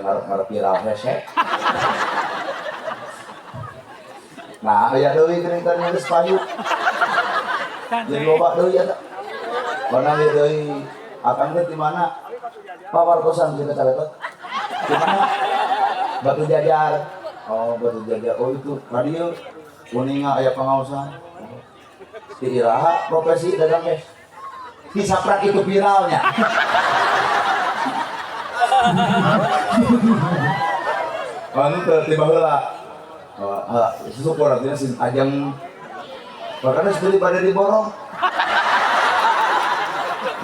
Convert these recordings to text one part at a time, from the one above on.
ngarep viral hese. Nah, aya deui geuning teh geus payu. Jeung loba deui eta. Mana deui akang teh di mana? Pawartosan kita caretot. Di mana? Batu Jajar. Oh, Batu Jajar. Oh, itu radio. Kuninga aya pangaosan. Di Iraha profesi dagang es. Disaprak itu viralnya. Anu teh tiba heula. Syukur artinya sin ajang makanya sekali pada diborong.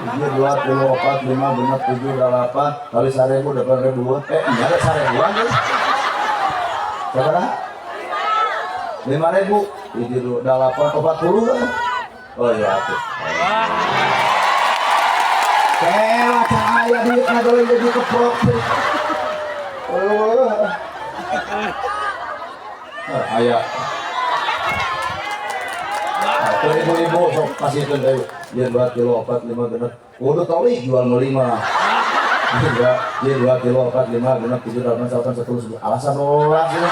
Ini 2, 3, 4, 5, bener 7, 8 kali 1.000 8.000. Ada 1.000-an ya? Berapa? 5.000. Ini 8, 40 kan? Oh iya tuh. Kewa cahaya duitnya kalau jadi keprok. Ayah. Ibu sok kasih itu dari dia 2 kilo 4 5 genep. Udah toli jual 05. Dia 2 kilo 4 5 genep 7 8 9 10 11. Alasan orang sih.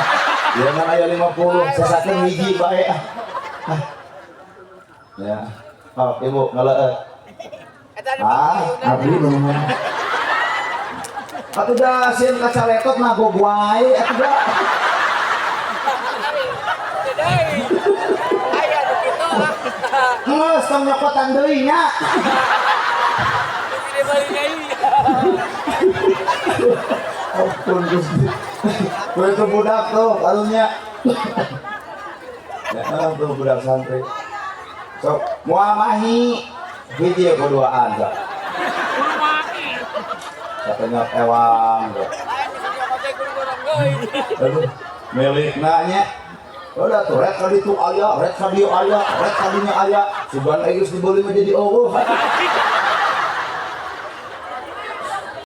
Dia ngan aya 50. Saya sakit hiji bae. Ya. Oh, ibu ngaleut. Abdi nu. Atuh da sieun kaca letot mah gogwai atuh da. Nges tong nyokotan deui nya. Ampun Gusti. Kowe ke budak tuh karunya. Ya tuh budak santri. Sok moal mahi hiji kuduaan sok. Katanya ewang. Aduh, milikna nya. Udah tuh, red kali itu ayah, red kali ayah, red kalinya ayah. Sebenarnya geus dibeli menjadi eueuh.